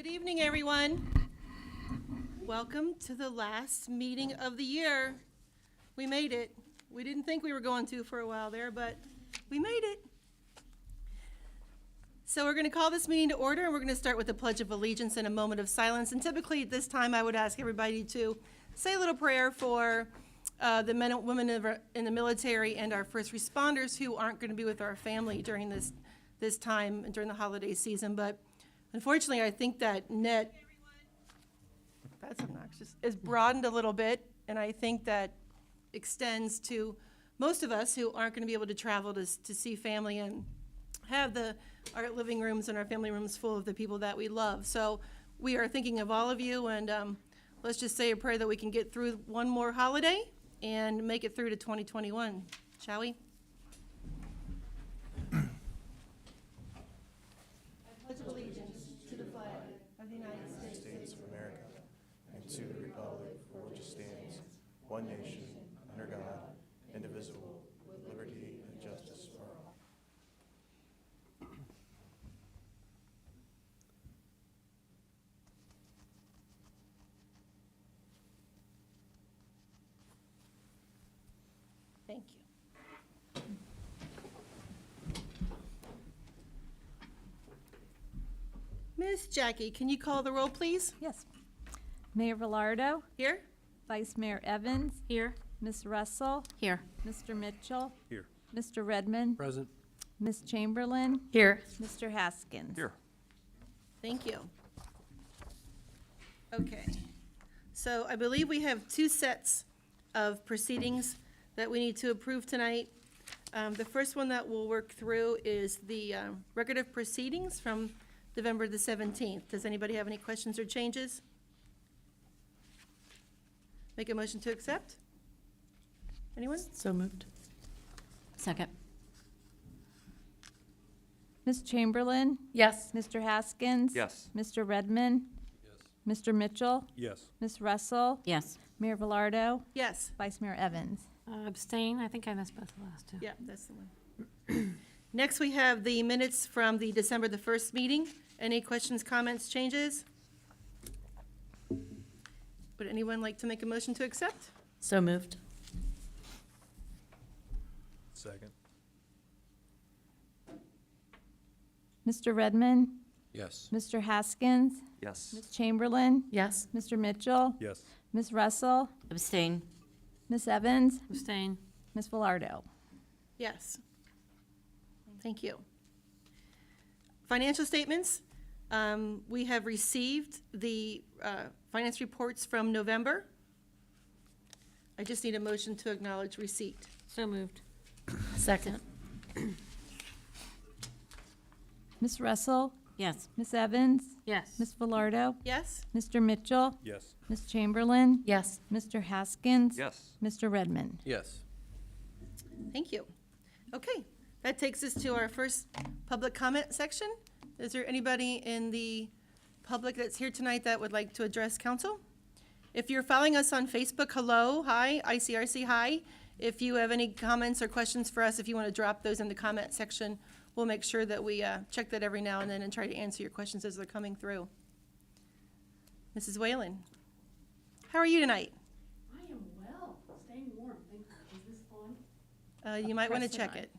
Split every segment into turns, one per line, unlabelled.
Good evening, everyone. Welcome to the last meeting of the year. We made it. We didn't think we were going to for a while there, but we made it. So we're going to call this meeting to order, and we're going to start with the Pledge of Allegiance and a moment of silence. And typically at this time, I would ask everybody to say a little prayer for the men and women in the military and our first responders who aren't going to be with our family during this time and during the holiday season. But unfortunately, I think that net, that's obnoxious, is broadened a little bit, and I think that extends to most of us who aren't going to be able to travel to see family and have our living rooms and our family rooms full of the people that we love. So we are thinking of all of you, and let's just say a prayer that we can get through one more holiday and make it through to 2021, shall we? I pledge allegiance to the flag of the United States
of America and to the republic for which it stands, one nation, under God, indivisible, with liberty and justice for all.
Thank you. Miss Jackie, can you call the roll, please?
Yes. Mayor Velardo,
Here?
Vice Mayor Evans,
Here.
Ms. Russell,
Here.
Mr. Mitchell,
Here.
Mr. Redmond,
Present.
Ms. Chamberlain,
Here.
Mr. Haskins.
Here.
Thank you. Okay. So I believe we have two sets of proceedings that we need to approve tonight. The first one that we'll work through is the record of proceedings from November the 17th. Does anybody have any questions or changes? Make a motion to accept? Anyone?
So moved. Second.
Ms. Chamberlain,
Yes.
Mr. Haskins.
Yes.
Mr. Redmond, Mr. Mitchell,
Yes.
Ms. Russell,
Yes.
Mayor Velardo,
Yes.
Vice Mayor Evans.
Abstain. I think I missed both the last two.
Yeah, that's the one. Next, we have the minutes from the December the 1st meeting. Any questions, comments, changes? Would anyone like to make a motion to accept?
So moved.
Second.
Mr. Redmond,
Yes.
Mr. Haskins,
Yes.
Ms. Chamberlain,
Yes.
Mr. Mitchell,
Yes.
Ms. Russell,
Abstain.
Ms. Evans,
Abstain.
Ms. Velardo.
Yes. Thank you. Financial statements. We have received the finance reports from November. I just need a motion to acknowledge receipt.
So moved. Second.
Ms. Russell,
Yes.
Ms. Evans,
Yes.
Ms. Velardo,
Yes?
Mr. Mitchell,
Yes.
Ms. Chamberlain,
Yes.
Mr. Haskins,
Yes.
Mr. Redmond.
Yes.
Thank you. Okay, that takes us to our first public comment section. Is there anybody in the public that's here tonight that would like to address council? If you're following us on Facebook, hello, hi, ICRC, hi. If you have any comments or questions for us, if you want to drop those in the comment section, we'll make sure that we check that every now and then and try to answer your questions as they're coming through. Mrs. Whalen, how are you tonight?
I am well, staying warm. Thank you. Is this on?
You might want to
Press it
check
on.
it.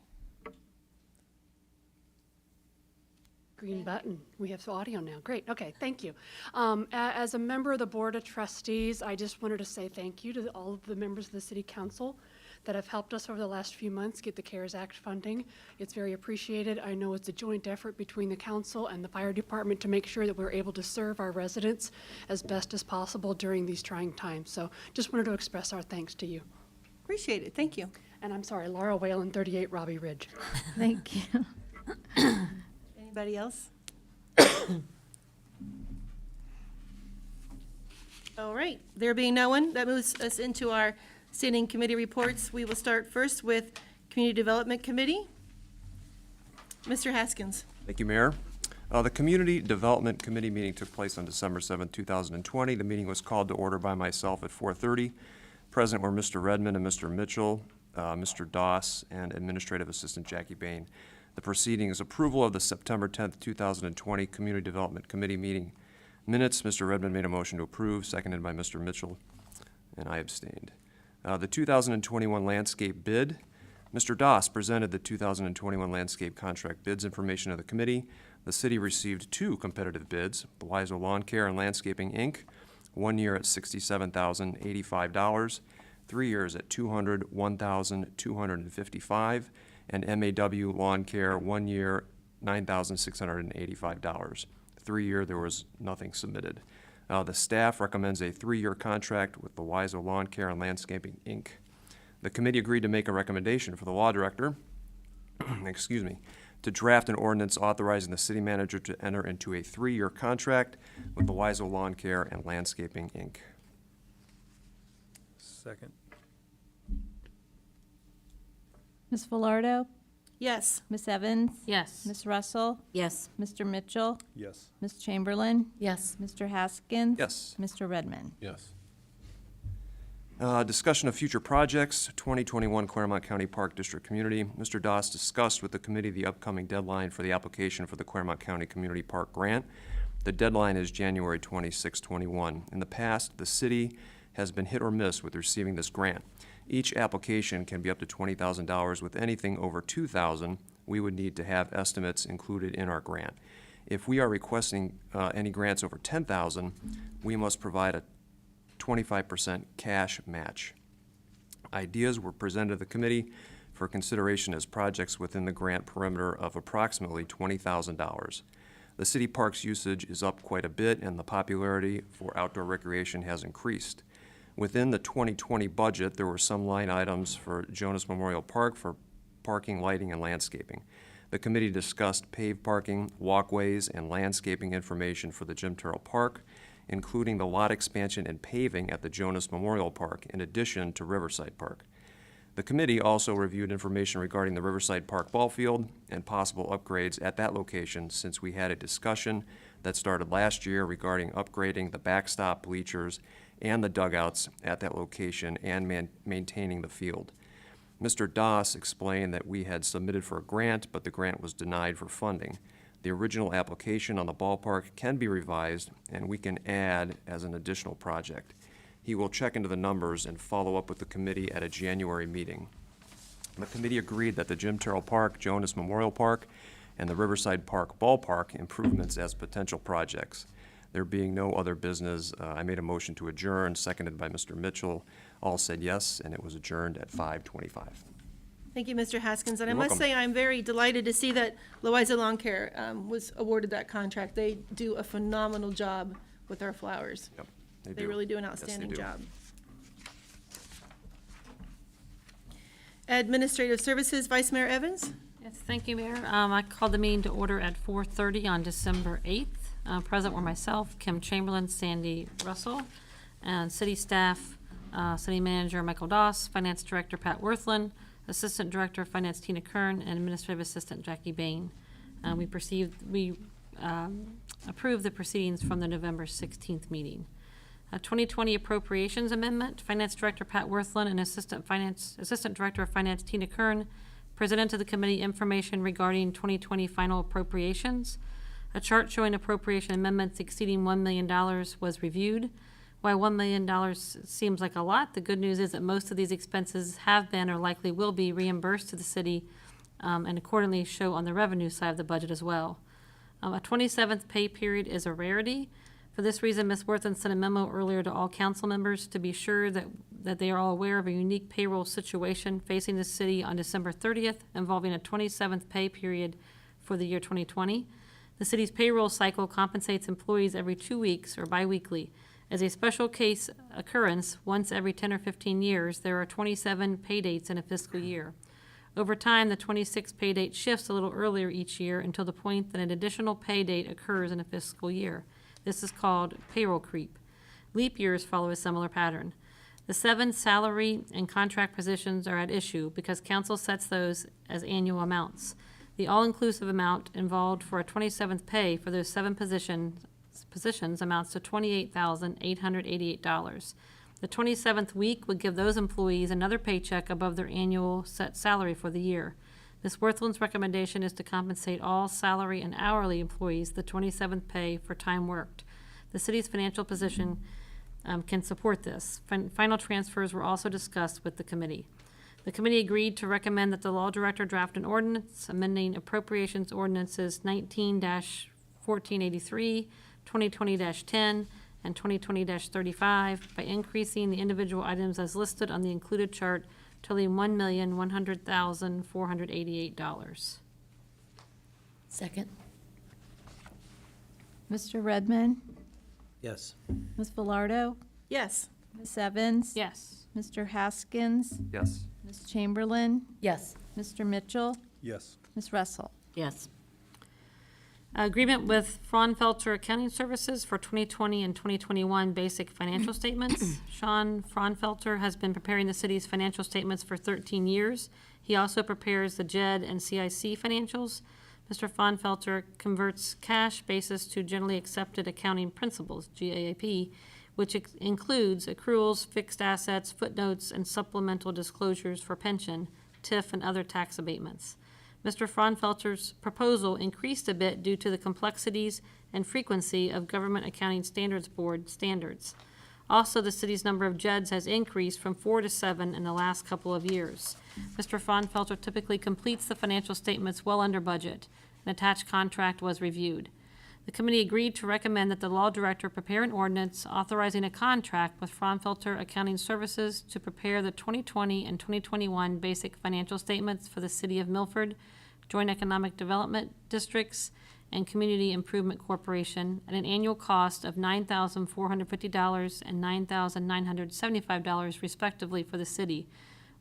Green button. We have audio now. Great. Okay, thank you. As a member of the Board of Trustees, I just wanted to say thank you to all of the members of the City Council that have helped us over the last few months get the CARES Act funding. It's very appreciated. I know it's a joint effort between the council and the fire department to make sure that we're able to serve our residents as best as possible during these trying times. So just wanted to express our thanks to you.
Appreciate it, thank you.
And I'm sorry, Laura Whalen, 38 Robbie Ridge.
Thank you.
Anybody else? All right, there being no one, that moves us into our standing committee reports. We will start first with Community Development Committee. Mr. Haskins.
Thank you, Mayor. The Community Development Committee meeting took place on December 7, 2020. The meeting was called to order by myself at 4:30. Present were Mr. Redmond and Mr. Mitchell, Mr. Doss, and Administrative Assistant Jackie Bain. The proceeding is approval of the September 10th, 2020 Community Development Committee meeting Minutes, Mr. Redmond made a motion to approve, seconded by Mr. Mitchell, and I abstained. The 2021 landscape bid. Mr. Doss presented the 2021 landscape contract bids information to the committee. The city received 2 competitive bids, Belizo Lawn Care and Landscaping, Inc., 1 year at $67,085, 3 years at $201,255, and MAW Lawn Care, 1 year, $9,685. 3 year, there was nothing submitted. The staff recommends a 3-year contract with Belizo Lawn Care and Landscaping, Inc. The committee agreed to make a recommendation for the law director, excuse me, to draft an ordinance authorizing the city manager to enter into a 3-year contract with Belizo Lawn Care and Landscaping, Inc.
Second.
Ms. Velardo?
Yes.
Ms. Evans?
Yes.
Ms. Russell?
Yes.
Mr. Mitchell?
Yes.
Ms. Chamberlain?
Yes.
Mr. Haskins?
Yes.
Mr. Redmond?
Yes.
Discussion of future projects, 2021 Claremont County Park District Community. Mr. Doss discussed with the committee the upcoming deadline for the application for the Claremont County Community Park Grant. The deadline is January 26, 21. In the past, the city has been hit or miss with receiving this grant. Each application can be up to $20,000. With anything over $2,000, we would need to have estimates included in our grant. If we are requesting any grants over $10,000, we must provide a 25% cash match. Ideas were presented to the committee for consideration as projects within the grant perimeter of approximately $20,000. The city park's usage is up quite a bit, and the popularity for outdoor recreation has increased. Within the 2020 budget, there were some line items for Jonas Memorial Park for parking, lighting, and landscaping. The committee discussed paved parking, walkways, and landscaping information for the Jim Terrell Park, including the lot expansion and paving at the Jonas Memorial Park, in addition to Riverside Park. The committee also reviewed information regarding the Riverside Park ball field and possible upgrades at that location, since we had a discussion that started last year regarding upgrading the backstop, bleachers, and the dugouts at that location and maintaining the field. Mr. Doss explained that we had submitted for a grant, but the grant was denied for funding. The original application on the ballpark can be revised, and we can add as an additional project. He will check into the numbers and follow up with the committee at a January meeting. The committee agreed that the Jim Terrell Park, Jonas Memorial Park, and the Riverside Park Ballpark improvements as potential projects. There being no other business, I made a motion to adjourn, seconded by Mr. Mitchell. All said yes, and it was adjourned at 5:25.
Thank you, Mr. Haskins. And I
You're
must
welcome.
say, I'm very delighted to see that Belizo Lawn Care was awarded that contract. They do a phenomenal job with our flowers.
Yep,
They really do an
Yes, they
outstanding
do.
job. Administrative Services, Vice Mayor Evans?
Yes, thank you, Mayor. I called the meeting to order at 4:30 on December 8th. Present were myself, Kim Chamberlain, Sandy Russell, and city staff, City Manager Michael Doss, Finance Director Pat Worthland, Assistant Director of Finance Tina Kern, and Administrative Assistant Jackie Bain. We approved the proceedings from the November 16th meeting. 2020 Appropriations Amendment, Finance Director Pat Worthland and Assistant Director of Finance Tina Kern presented to the committee information regarding 2020 final appropriations. A chart showing appropriation amendments exceeding $1 million was reviewed. While $1 million seems like a lot, the good news is that most of these expenses have been or likely will be reimbursed to the city and accordingly show on the revenue side of the budget as well. A 27th pay period is a rarity. For this reason, Ms. Worthland sent a memo earlier to all council members to be sure that they are all aware of a unique payroll situation facing the city on December 30th involving a 27th pay period for the year 2020. The city's payroll cycle compensates employees every 2 weeks or biweekly. As a special case occurrence, once every 10 or 15 years, there are 27 pay dates in a fiscal year. Over time, the 26th pay date shifts a little earlier each year until the point that an additional pay date occurs in a fiscal year. This is called payroll creep. Leap years follow a similar pattern. The 7 salary and contract positions are at issue because council sets those as annual amounts. The all-inclusive amount involved for a 27th pay for those 7 positions amounts to $28,888. The 27th week would give those employees another paycheck above their annual set salary for the year. Ms. Worthland's recommendation is to compensate all salary and hourly employees the 27th pay for time worked. the city's financial position can support this. Final transfers were also discussed with the committee. The committee agreed to recommend that the law director draft an ordinance amending appropriations ordinances 19-1483, 2020-10, and 2020-35 by increasing the individual items as listed on the included chart, totaling $1,100,488.
Second.
Mr. Redmond,
Yes.
Ms. Velardo,
Yes.
Ms. Evans.
Yes.
Mr. Haskins,
Yes.
Ms. Chamberlain,
Yes.
Mr. Mitchell,
Yes.
Ms. Russell.
Yes.
Agreement with Fraunfelter Accounting Services for 2020 and 2021 basic financial statements. Sean Fraunfelter has been preparing the city's financial statements for 13 years. He also prepares the JED and CIC financials. Mr. Fraunfelter converts cash basis to generally accepted accounting principles, GAAP, which includes accruals, fixed assets, footnotes, and supplemental disclosures for pension, TIF, and other tax abatements. Mr. Fraunfelter's proposal increased a bit due to the complexities and frequency of Government Accounting Standards Board standards. Also, the city's number of JEDs has increased from 4 to 7 in the last couple of years. Mr. Fraunfelter typically completes the financial statements well under budget. An attached contract was reviewed. The committee agreed to recommend that the law director prepare an ordinance authorizing a contract with Fraunfelter Accounting Services to prepare the 2020 and 2021 basic financial statements for the City of Milford, Joint Economic Development Districts, and Community Improvement Corporation at an annual cost of $9,450 and $9,975 respectively for the city,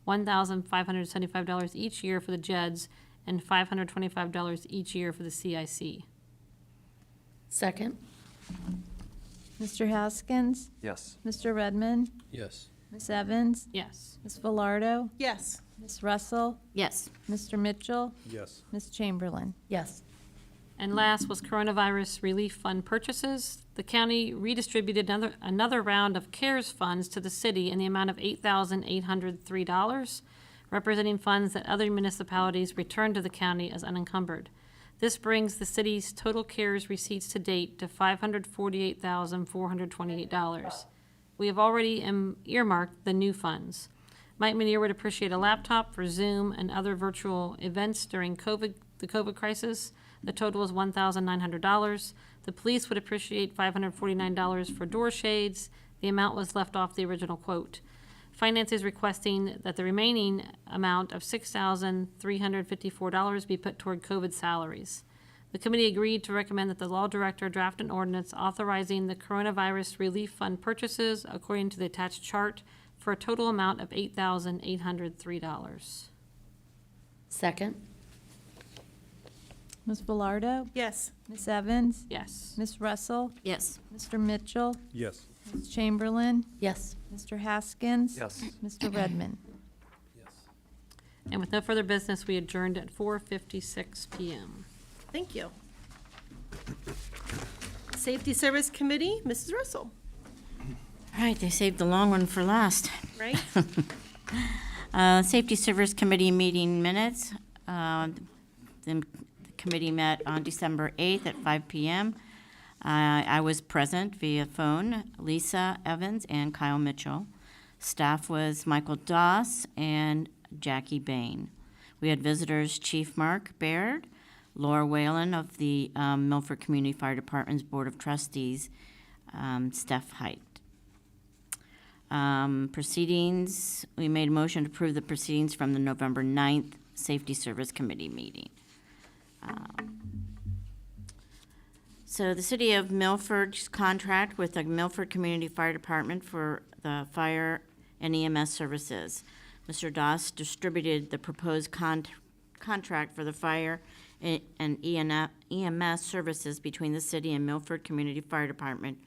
$1,575 each year for the JEDs, and $525 each year for the CIC.
Second.
Mr. Haskins,
Yes.
Mr. Redmond,
Yes.
Ms. Evans,
Yes.
Ms. Velardo,
Yes.
Ms. Russell,
Yes.
Mr. Mitchell,
Yes.
Ms. Chamberlain.
Yes.
And last was Coronavirus Relief Fund purchases. The county redistributed another round of CARES funds to the city in the amount of $8,803, representing funds that other municipalities returned to the county as unencumbered. This brings the city's total CARES receipts to date to $548,428. We have already earmarked the new funds. Mike Manier would appreciate a laptop for Zoom and other virtual events during the COVID crisis. The total is $1,900. The police would appreciate $549 for door shades. The amount was left off the original quote. Finance is requesting that the remaining amount of $6,354 be put toward COVID salaries. The committee agreed to recommend that the law director draft an ordinance authorizing the Coronavirus Relief Fund purchases according to the attached chart for a total amount of $8,803.
Second.
Ms. Velardo,
Yes.
Ms. Evans,
Yes.
Ms. Russell,
Yes.
Mr. Mitchell,
Yes.
Ms. Chamberlain,
Yes.
Mr. Haskins.
Yes.
Mr. Redmond.
Yes.
And with no further business, we adjourned at 4:56 PM.
Thank you. Safety Service Committee, Mrs. Russell,
All right, they saved the long one for last.
right?
Safety Service Committee meeting minutes. The committee met on December 8th at 5 p.m. I was present via phone, Lisa Evans and Kyle Mitchell. Staff was Michael Doss and Jackie Bain. We had visitors Chief Mark Baird, Laura Whalen of the Milford Community Fire Department's Board of Trustees, Steph Height. Proceedings, we made a motion to approve the proceedings from the November 9th Safety Service Committee meeting. So the City of Milford's contract with the Milford Community Fire Department for the fire and EMS services. Mr. Doss distributed the proposed contract for the fire and EMS services between the city and Milford Community Fire Department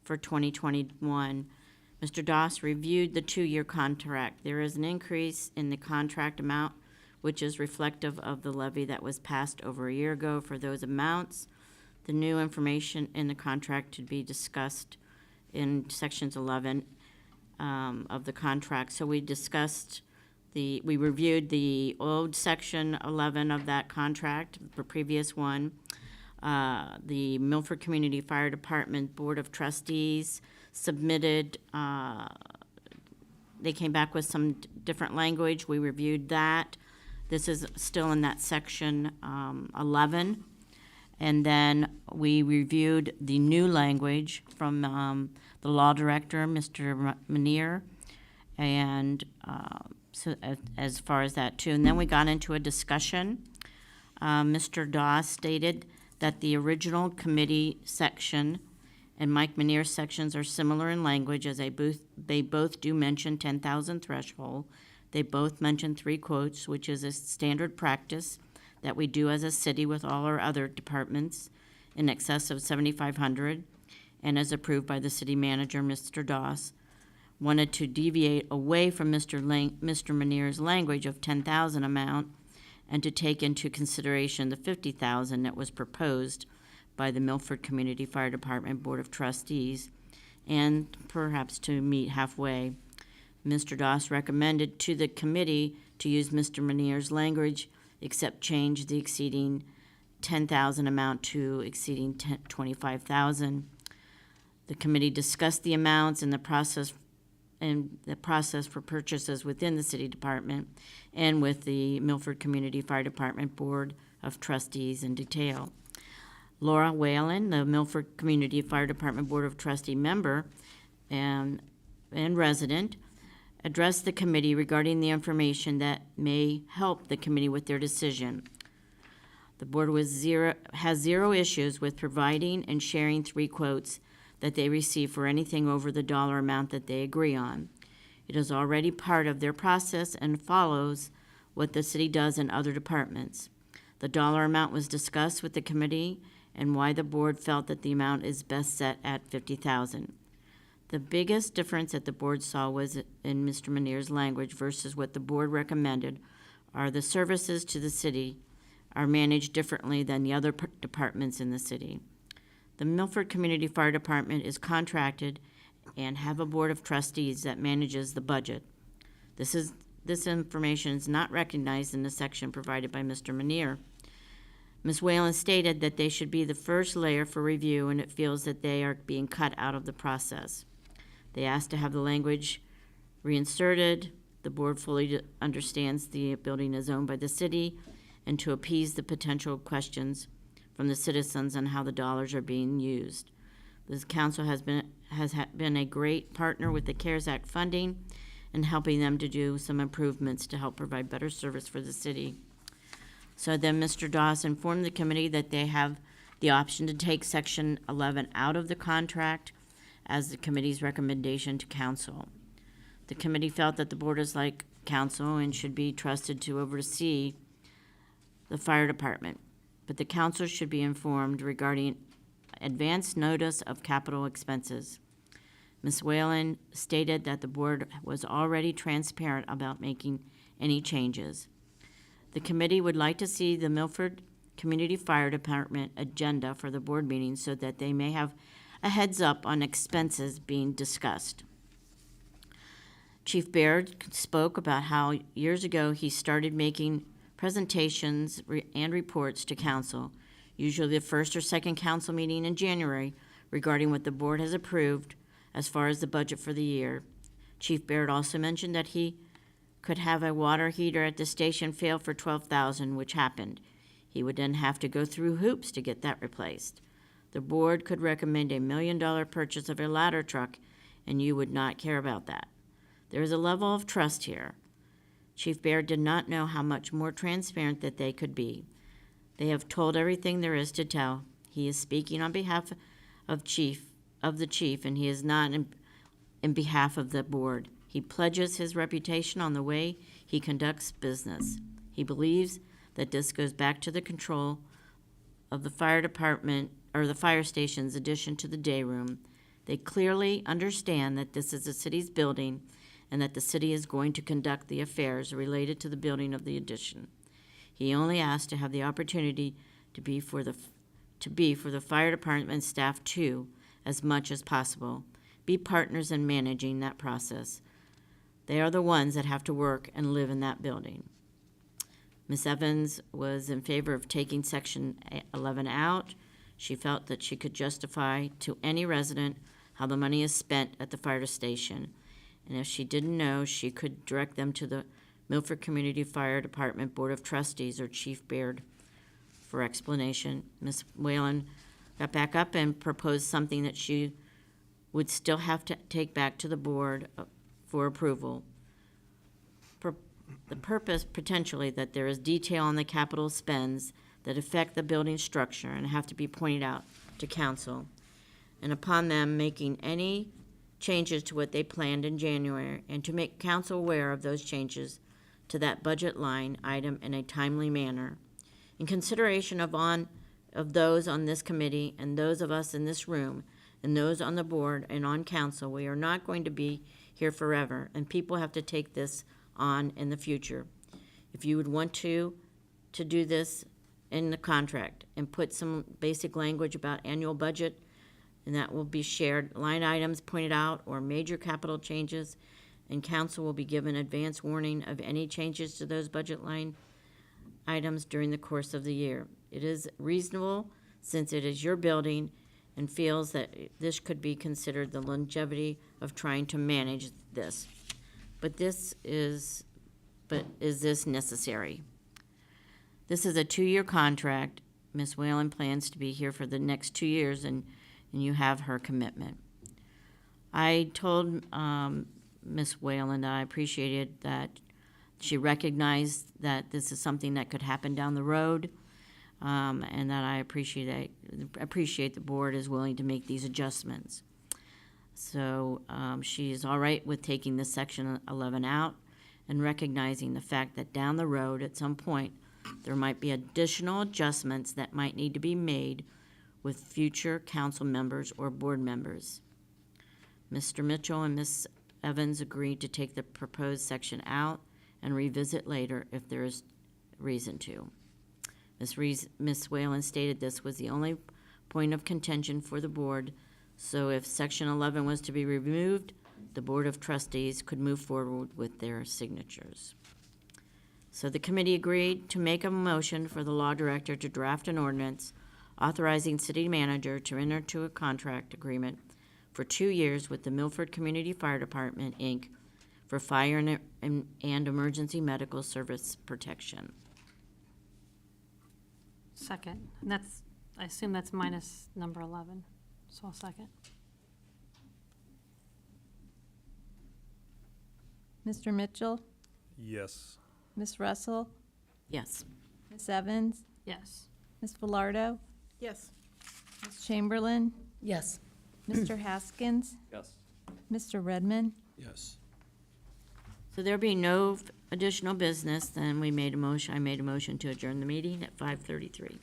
for 2021. Mr. Doss reviewed the two-year contract. There is an increase in the contract amount, which is reflective of the levy that was passed over a year ago for those amounts. The new information in the contract to be discussed in sections 11 of the contract. So we reviewed the old section 11 of that contract, the previous one. The Milford Community Fire Department Board of Trustees submitted, they came back with some different language. We reviewed that. This is still in that section 11. And then we reviewed the new language from the law director, Mr. Manier, and so as far as that too. And then we got into a discussion. Mr. Doss stated that the original committee section and Mike Manier's sections are similar in language, as they both do mention 10,000 threshold. They both mention 3 quotes, which is a standard practice that we do as a city with all our other departments in excess of 7,500, and as approved by the city manager, Mr. Doss. Wanted to deviate away from Mr. Manier's language of 10,000 amount and to take into consideration the 50,000 that was proposed by the Milford Community Fire Department Board of Trustees, and perhaps to meet halfway. Mr. Doss recommended to the committee to use Mr. Manier's language, except change the exceeding 10,000 amount to exceeding 25,000. The committee discussed the amounts and the process for purchases within the city department and with the Milford Community Fire Department Board of Trustees in detail. Laura Whalen, the Milford Community Fire Department Board of Trustee member and resident, addressed the committee regarding the information that may help the committee with their decision. The board has zero issues with providing and sharing 3 quotes that they receive for anything over the dollar amount that they agree on. It is already part of their process and follows what the city does in other departments. The dollar amount was discussed with the committee and why the board felt that the amount is best set at 50,000. The biggest difference that the board saw was in Mr. Manier's language versus what the board recommended are the services to the city are managed differently than the other departments in the city. The Milford Community Fire Department is contracted and have a board of trustees that manages the budget. This information is not recognized in the section provided by Mr. Manier. Ms. Whalen stated that they should be the first layer for review, and it feels that they are being cut out of the process. They asked to have the language reinserted. The board fully understands the building is owned by the city, and to appease the potential questions from the citizens on how the dollars are being used. This council has been a great partner with the CARES Act funding and helping them to do some improvements to help provide better service for the city. So then Mr. Doss informed the committee that they have the option to take Section 11 out of the contract as the committee's recommendation to council. The committee felt that the board is like council and should be trusted to oversee the fire department, but the council should be informed regarding advance notice of capital expenses. Ms. Whalen stated that the board was already transparent about making any changes. The committee would like to see the Milford Community Fire Department agenda for the board meeting so that they may have a heads up on expenses being discussed. Chief Baird spoke about how years ago he started making presentations and reports to council, usually the first or second council meeting in January, regarding what the board has approved as far as the budget for the year. Chief Baird also mentioned that he could have a water heater at the station fail for $12,000, which happened. He would then have to go through hoops to get that replaced. The board could recommend $1 million purchase of a ladder truck, and you would not care about that. There is a level of trust here. Chief Baird did not know how much more transparent that they could be. They have told everything there is to tell. He is speaking on behalf of the chief, and he is not in behalf of the board. He pledges his reputation on the way he conducts business. He believes that this goes back to the control of the fire department or the fire station's addition to the day room. They clearly understand that this is the city's building and that the city is going to conduct the affairs related to the building of the addition. He only asked to have the opportunity to be for the fire department staff too, as much as possible. Be partners in managing that process. They are the ones that have to work and live in that building. Ms. Evans was in favor of taking Section 11 out She felt that she could justify to any resident how the money is spent at the fire station, and if she didn't know, she could direct them to the Milford Community Fire Department Board of Trustees or Chief Baird for explanation. Ms. Whalen got back up and proposed something that she would still have to take back to the board for approval. The purpose, potentially, that there is detail on the capital spends that affect the building structure and have to be pointed out to council. And upon them making any changes to what they planned in January, and to make council aware of those changes to that budget line item in a timely manner. In consideration of those on this committee and those of us in this room and those on the board and on council, we are not going to be here forever, and people have to take this on in the future. If you would want to do this in the contract and put some basic language about annual budget, and that will be shared, line items pointed out, or major capital changes, and council will be given advance warning of any changes to those budget line items during the course of the year. It is reasonable, since it is your building, and feels that this could be considered the longevity of trying to manage this. Is this necessary? This is a 2-year contract. Ms. Whalen plans to be here for the next 2 years, and you have her commitment. I told Ms. Whalen that I appreciated that she recognized that this is something that could happen down the road, and that I appreciate the board is willing to make these adjustments. So she is all right with taking this section 11 out and recognizing the fact that down the road at some point there might be additional adjustments that might need to be made with future council members or board members. Mr. Mitchell and Ms. Evans agreed to take the proposed section out and revisit later if there is reason to. Ms. Whalen stated this was the only point of contention for the board, so if section 11 was to be removed, the Board of Trustees could move forward with their signatures. So the committee agreed to make a motion for the law director to draft an ordinance authorizing city manager to enter into a contract agreement for 2 years with the Milford Community Fire Department, Inc. for fire and emergency medical service protection.
Second. And that's, I assume that's minus number 11, so I'll second.
Mr. Mitchell,
Yes.
Ms. Russell,
Yes.
Ms. Evans,
Yes.
Ms. Velardo,
Yes.
Ms. Chamberlain,
Yes.
Mr. Haskins,
Yes.
Mr. Redmond.
Yes.
So there being no additional business, then I made a motion to adjourn the meeting at 5:33.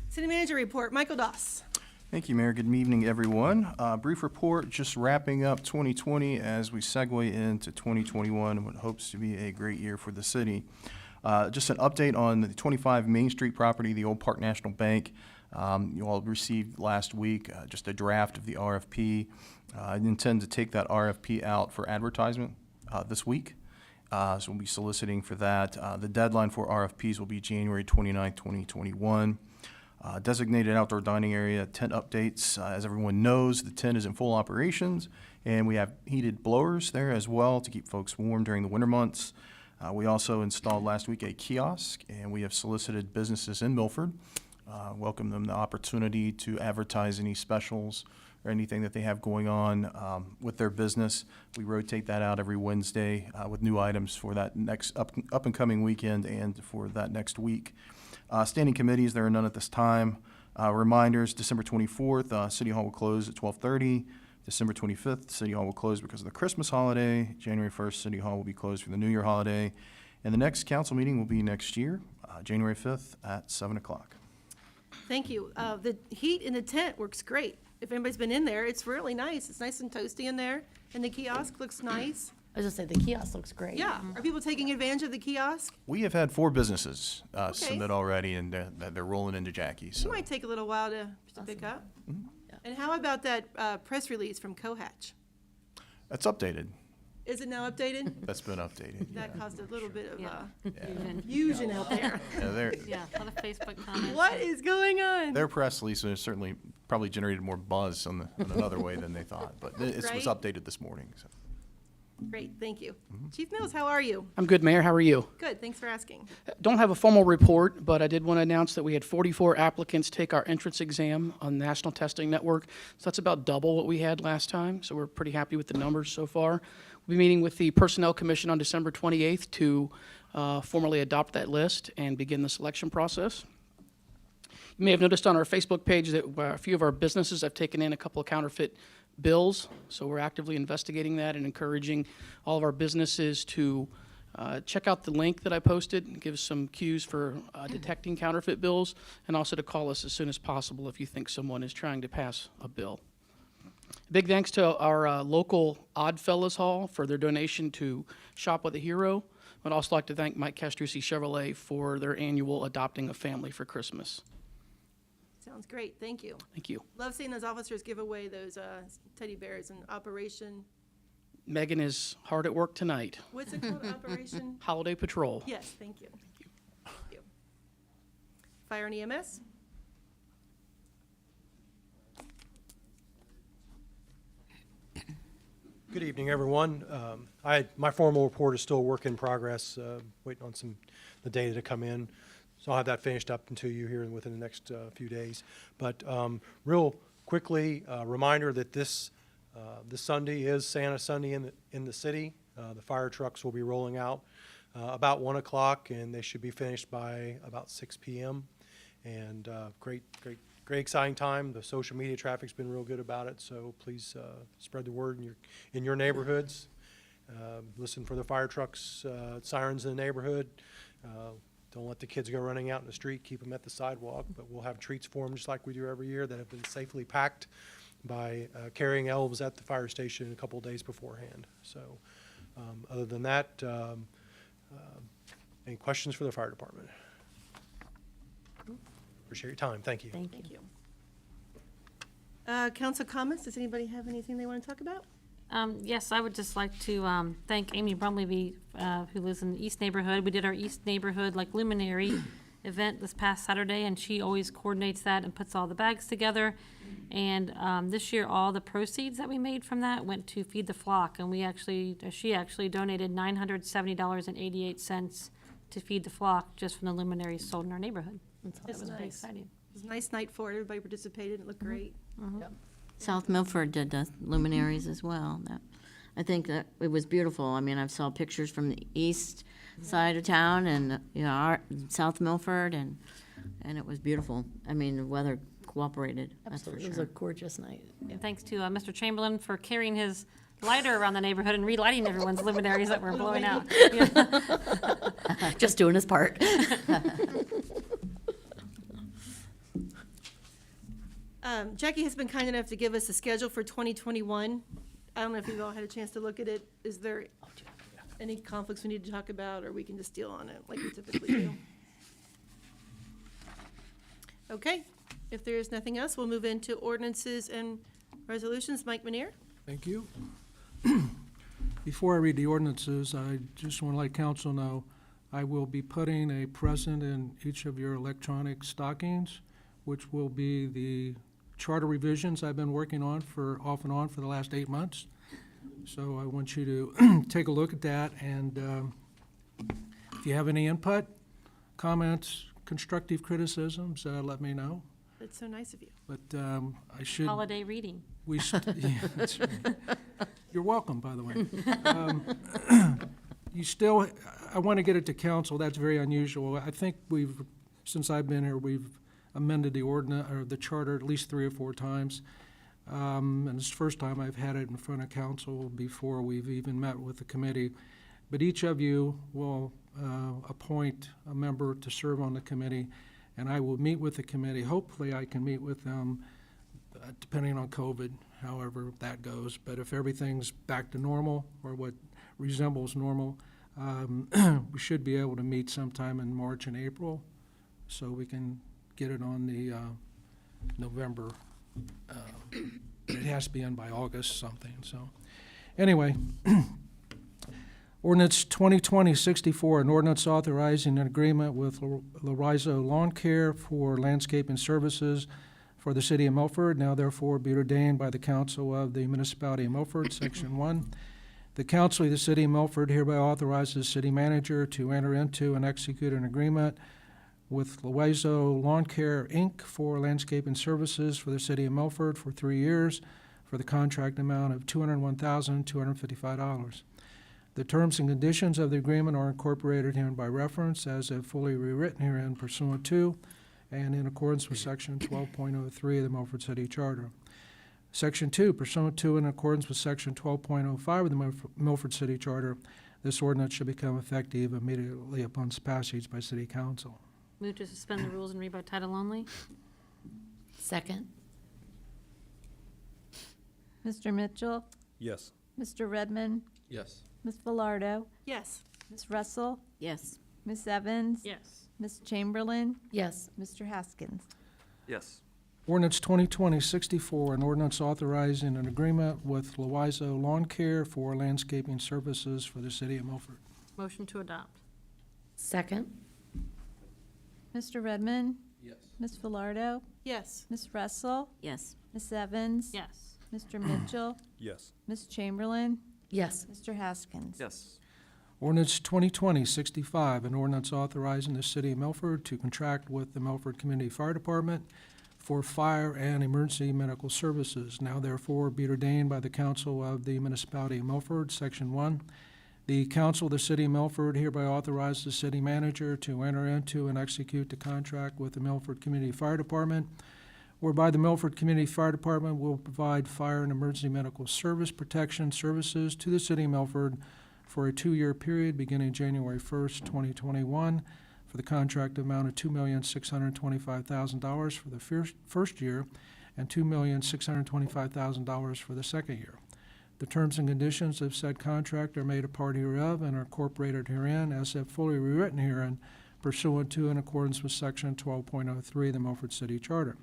City manager report, Michael Doss.
Thank you, Mayor. Good evening, everyone. Brief report, just wrapping up 2020 as we segue into 2021 and what hopes to be a great year for the city. Just an update on the 25 Main Street property, the Old Park National Bank. You all received last week just a draft of the RFP. I intend to take that RFP out for advertisement this week. So we'll be soliciting for that. The deadline for RFPs will be January 29th, 2021. Designated outdoor dining area, tent updates. As everyone knows, the tent is in full operations, and we have heated blowers there as well to keep folks warm during the winter months. We also installed last week a kiosk, and we have solicited businesses in Milford. Welcome them the opportunity to advertise any specials or anything that they have going on with their business. We rotate that out every Wednesday with new items for that next up and coming weekend and for that next week. Standing committees, there are none at this time. Reminders, December 24th, City Hall will close at 12:30. December 25th, City Hall will close because of the Christmas holiday. January 1st, City Hall will be closed for the New Year holiday. And the next council meeting will be next year, January 5th at 7 o'clock.
Thank you. The heat in the tent works great. If anybody's been in there, it's really nice. It's nice and toasty in there, and the kiosk looks nice.
I was gonna say, the kiosk looks great.
Yeah. Are people taking advantage of the kiosk?
We have had 4 businesses submit already, and they're rolling into Jackie's.
It
So.
might take a little while to pick up. And how about that press release from Cohatch?
That's updated.
Is it now updated?
That's been updated.
That caused a little bit of
Yeah.
fusion out there.
Yeah,
Yeah, a lot of Facebook comments.
What is going on?
their press release has certainly probably generated more buzz in another way than they thought, but it was
Right?
updated this morning, so.
Great, thank you. Chief Mills, how are you?
I'm good, Mayor. How are you?
Good, thanks for asking.
Don't have a formal report, but I did want to announce that we had 44 applicants take our entrance exam on the National Testing Network. So that's about double what we had last time, so we're pretty happy with the numbers so far. We'll be meeting with the Personnel Commission on December 28th to formally adopt that list and begin the selection process. You may have noticed on our Facebook page that a few of our businesses have taken in a couple of counterfeit bills, so we're actively investigating that and encouraging all of our businesses to check out the link that I posted and give some cues for detecting counterfeit bills, and also to call us as soon as possible if you think someone is trying to pass a bill. Big thanks to our local Oddfellows Hall for their donation to Shop with a Hero. I'd also like to thank Mike Castrucci Chevrolet for their annual Adopting a Family for Christmas.
Sounds great, thank you.
Thank you.
Love seeing those officers give away those teddy bears in Operation,
Megan is hard at work tonight.
what's it called, Operation?
Holiday Patrol.
Yes, thank you. Thank you. Fire and EMS?
Good evening, everyone. My formal report is still a work in progress, waiting on the data to come in. So I'll have that finished up into you here within the next few days. But real quickly, reminder that this Sunday is Santa Sunday in the city. The fire trucks will be rolling out about 1 o'clock, and they should be finished by about 6 p.m. And great exciting time. The social media traffic's been real good about it, so please spread the word in your neighborhoods. Listen for the fire trucks, sirens in the neighborhood. Don't let the kids go running out in the street. Keep them at the sidewalk. But we'll have treats for them just like we do every year that have been safely packed by carrying elves at the fire station a couple of days beforehand. So other than that, any questions for the fire department? Appreciate your time. Thank you.
Thank you. Council comments, does anybody have anything they want to talk about?
Yes, I would just like to thank Amy Brumleby, who lives in the East Neighborhood. We did our East Neighborhood Luminary event this past Saturday, and she always coordinates that and puts all the bags together. And this year, all the proceeds that we made from that went to Feed the Flock, and she actually donated $970.88 to Feed the Flock just from the luminaries sold in our neighborhood.
That's
That was pretty
nice.
exciting.
It was a nice night for it, everybody participated, it looked great.
South Milford did the luminaries as well. I think that it was beautiful. I mean, I saw pictures from the east side of town and, our South Milford, and it was beautiful. I mean, the weather cooperated, that's for
Absolutely. It was a
sure.
gorgeous night.
And thanks to Mr. Chamberlain for carrying his lighter around the neighborhood and relighting everyone's luminaries that were blowing out.
Just doing his part.
Jackie has been kind enough to give us a schedule for 2021. I don't know if you've all had a chance to look at it. Is there any conflicts we need to talk about, or we can just deal on it like we typically do? Okay, if there is nothing else, we'll move into ordinances and resolutions. Mike Minier?
Thank you. Before I read the ordinances, I just want to let council know, I will be putting a present in each of your electronic stockings, which will be the charter revisions I've been working on off and on for the last 8 months. So I want you to take a look at that, and if you have any input, comments, constructive criticisms, let me know.
That's so nice of you.
But I should.
Holiday reading.
Yeah, that's right. You're welcome, by the way. I want to get it to council. That's very unusual. I think since I've been here, we've amended the ordinance or the charter at least 3 or 4 times. And it's the first time I've had it in front of council before we've even met with the committee. But each of you will appoint a member to serve on the committee, and I will meet with the committee. Hopefully I can meet with them depending on COVID, however that goes. But if everything's back to normal or what resembles normal, we should be able to meet sometime in March and April so we can get it on the November. It has to be in by August something. So anyway, Ordinance 2020-64, an ordinance authorizing an agreement with Lorizo Lawn Care for landscaping services for the city of Milford. Now therefore be ordained by the council of the municipality of Milford, Section 1. The council of the city of Milford hereby authorizes the city manager to enter into and execute an agreement with Lorizo Lawn Care, Inc. for landscaping services for the city of Milford for 3 years for the contract amount of $201,255. The terms and conditions of the agreement are incorporated herein by reference as if fully rewritten herein pursuant to and in accordance with Section 12.03 of the Milford City Charter. Section 2, pursuant to and in accordance with Section 12.05 of the Milford City Charter, this ordinance shall become effective immediately upon its passage by City Council.
Move to suspend the rules and read by title only.
Second.
Mr. Mitchell,
Yes.
Mr. Redmond,
Yes.
Ms. Velardo,
Yes.
Ms. Russell,
Yes.
Ms. Evans,
Yes.
Ms. Chamberlain,
Yes.
Mr. Haskins.
Yes.
Ordinance 2020-64, an ordinance authorizing an agreement with Lorizo Lawn Care for landscaping services for the city of Milford.
Motion to adopt.
Second.
Mr. Redmond,
Yes.
Ms. Velardo,
Yes.
Ms. Russell,
Yes.
Ms. Evans,
Yes.
Mr. Mitchell,
Yes.
Ms. Chamberlain,
Yes.
Mr. Haskins.
Yes.
Ordinance 2020-65, an ordinance authorizing the city of Milford to contract with the Milford Community Fire Department for fire and emergency medical services. Now therefore be ordained by the council of the municipality of Milford, Section 1. The council of the city of Milford hereby authorizes the city manager to enter into and execute the contract with the Milford Community Fire Department, whereby the Milford Community Fire Department will provide fire and emergency medical service protection services to the city of Milford for a 2-year period beginning January 1st, 2021, for the contract amount of $2,625,000 for the first year and $2,625,000 for the second year. The terms and conditions of said contract are made a part hereof and are incorporated herein as if fully rewritten herein pursuant to and in accordance with Section 12.03 of the Milford City Charter.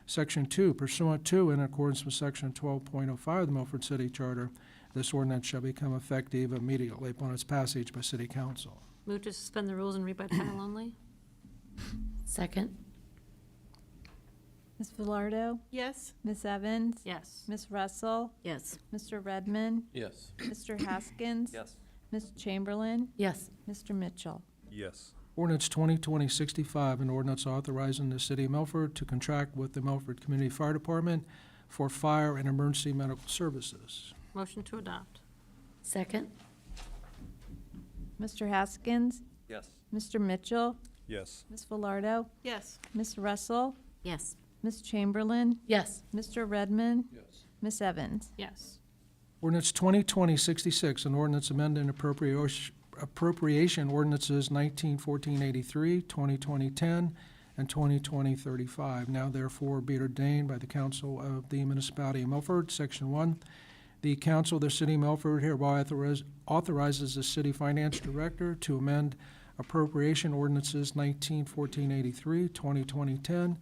Section 2, pursuant to and in accordance with Section 12.05 of the Milford City Charter, this ordinance shall become effective immediately upon its passage by City Council.
Move to suspend the rules and read by title only.
Second.
Ms. Velardo,
Yes.
Ms. Evans,
Yes.
Ms. Russell,
Yes.
Mr. Redmond,
Yes.
Mr. Haskins,
Yes.
Ms. Chamberlain,
Yes.
Mr. Mitchell.
Yes.
Ordinance 2020-65, an ordinance authorizing the city of Milford to contract with the Milford Community Fire Department for fire and emergency medical services.
Motion to adopt.
Second.
Mr. Haskins,
Yes.
Mr. Mitchell,
Yes.
Ms. Velardo,
Yes.
Ms. Russell,
Yes.
Ms. Chamberlain,
Yes.
Mr. Redmond,
Yes.
Ms. Evans.
Yes.
Ordinance 2020-66, an ordinance amending appropriation ordinances 1914-83, 2020-10, and 2020-35. Now therefore be it ordained by the council of the municipality of Milford, Section 1. The council of the city of Milford hereby authorizes the city finance director to amend appropriation ordinances 1914-83, 2020-10,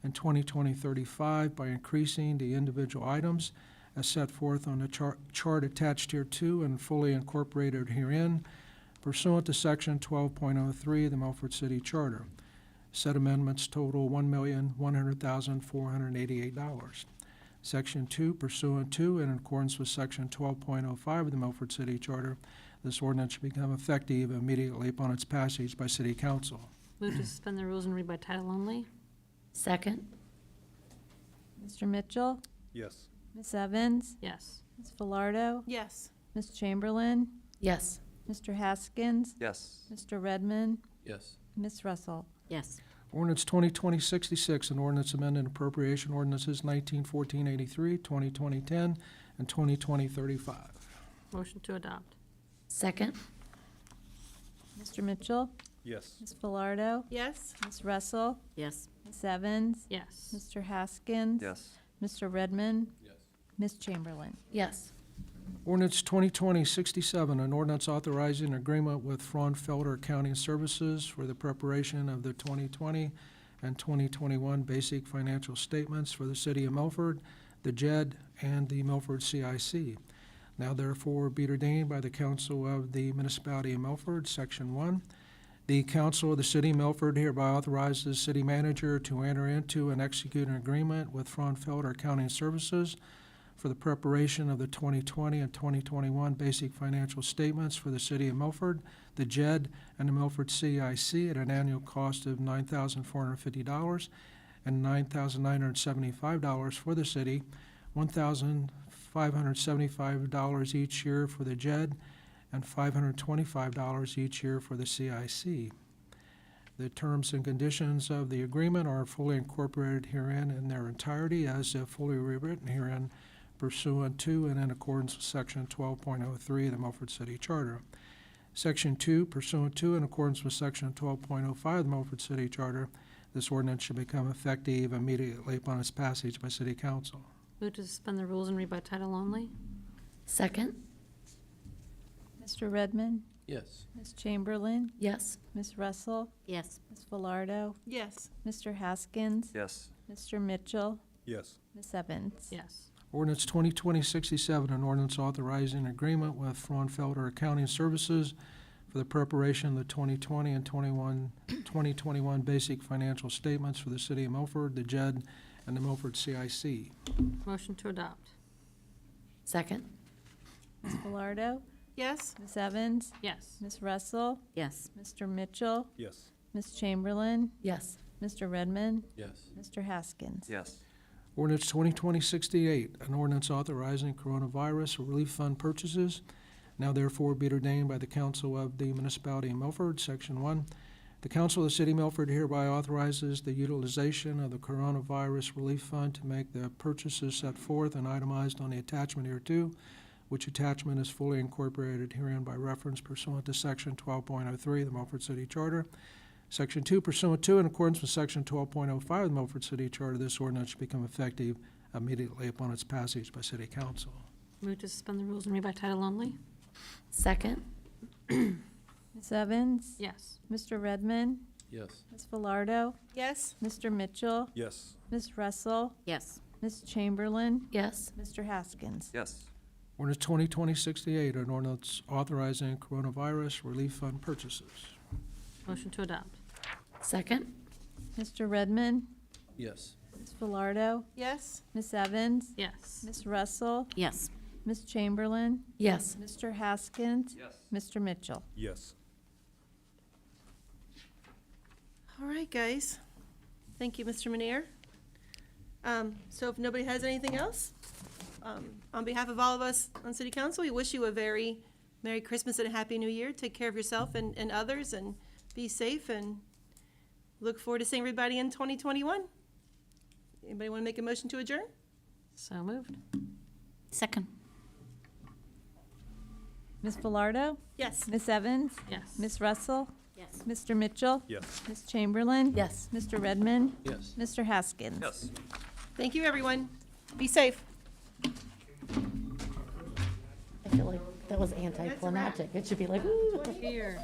and 2020-35 by increasing the individual items as set forth on the chart attached hereto and fully incorporated herein pursuant to Section 12.03 of the Melford City Charter. Said amendments total $1,100,488. Section 2, pursuant to and in accordance with Section 12.05 of the Melford City Charter, this ordinance shall become effective immediately upon its passage by City Council.
Move to suspend the rules and read by title only.
Second.
Mr. Mitchell,
Yes.
Ms. Evans,
Yes.
Ms. Velardo,
Yes.
Ms. Chamberlain,
Yes.
Mr. Haskins,
Yes.
Mr. Redmond,
Yes.
Ms. Russell.
Yes.
Ordinance 2020-66, an ordinance amending appropriation ordinances 1914-83, 2020-10, and 2020-35.
Motion to adopt.
Second.
Mr. Mitchell,
Yes.
Ms. Velardo,
Yes.
Ms. Russell,
Yes.
Ms. Evans,
Yes.
Mr. Haskins,
Yes.
Mr. Redmond,
Yes.
Ms. Chamberlain.
Yes.
Ordinance 2020-67, an ordinance authorizing an agreement with Fraunfelder Accounting Services for the preparation of the 2020 and 2021 basic financial statements for the city of Milford, the JED, and the Milford CIC. Now therefore be it ordained by the Council of the Municipality of Melford, Section 1. The Council of the City of Milford hereby authorizes the city manager to enter into and execute an agreement with Fraunfelder Accounting Services for the preparation of the 2020 and 2021 basic financial statements for the City of Milford, the JED, and the Milford CIC at an annual cost of $9,450 and $9,975 for the city, $1,575 each year for the JED, and $525 each year for the CIC. The terms and conditions of the agreement are fully incorporated herein in their entirety as if fully rewritten herein pursuant to and in accordance with Section 12.03 of the Milford City Charter. Section 2, pursuant to and in accordance with Section 12.05 of the Milford City Charter, this ordinance shall become effective immediately upon its passage by City Council.
Move to suspend the rules and read by title only.
Second.
Mr. Redmond,
Yes.
Ms. Chamberlain,
Yes.
Ms. Russell,
Yes.
Ms. Velardo,
Yes.
Mr. Haskins,
Yes.
Mr. Mitchell,
Yes.
Ms. Evans.
Yes.
Ordinance 2020-67, an ordinance authorizing an agreement with Fraunfelder Accounting Services for the preparation of the 2020 and 2021 basic financial statements for the City of Milford, the JED, and the Milford CIC.
Motion to adopt.
Second.
Ms. Velardo,
Yes.
Ms. Evans,
Yes.
Ms. Russell,
Yes.
Mr. Mitchell,
Yes.
Ms. Chamberlain,
Yes.
Mr. Redmond,
Yes.
Mr. Haskins.
Yes.
Ordinance 2020-68, an ordinance authorizing coronavirus relief fund purchases. Now therefore be it ordained by the Council of the Municipality of Milford, Section 1. The Council of the City of Milford hereby authorizes the utilization of the coronavirus relief fund to make the purchases set forth and itemized on the attachment hereto, which attachment is fully incorporated herein by reference pursuant to Section 12.03 of the Milford City Charter. Section 2, pursuant to and in accordance with Section 12.05 of the Milford City Charter, this ordinance should become effective immediately upon its passage by City Council.
Move to suspend the rules and read by title only.
Second.
Ms. Evans,
Yes.
Mr. Redmond,
Yes.
Ms. Velardo,
Yes.
Mr. Mitchell,
Yes.
Ms. Russell,
Yes.
Ms. Chamberlain,
Yes.
Mr. Haskins.
Yes.
Ordinance 2020-68, an ordinance authorizing coronavirus relief fund purchases.
Motion to adopt.
Second.
Mr. Redmond,
Yes.
Ms. Velardo,
Yes.
Ms. Evans,
Yes.
Ms. Russell,
Yes.
Ms. Chamberlain,
Yes.
Mr. Haskins,
Yes.
Mr. Mitchell.
Yes.
All right, guys. Thank you, Mr. Manier. So if nobody has anything else, on behalf of all of us on City Council, we wish you a very Merry Christmas and a Happy New Year. Take care of yourself and others, and be safe, and look forward to seeing everybody in 2021. Anybody want to make a motion to adjourn?
So moved.
Second.
Ms. Velardo,
Yes.
Ms. Evans,
Yes.
Ms. Russell,
Yes.
Mr. Mitchell,
Yes.
Ms. Chamberlain,
Yes.
Mr. Redmond,
Yes.
Mr. Haskins.
Yes.
Thank you, everyone. Be safe.
I feel like that was anticlimactic. It should be like, ooh.
Here.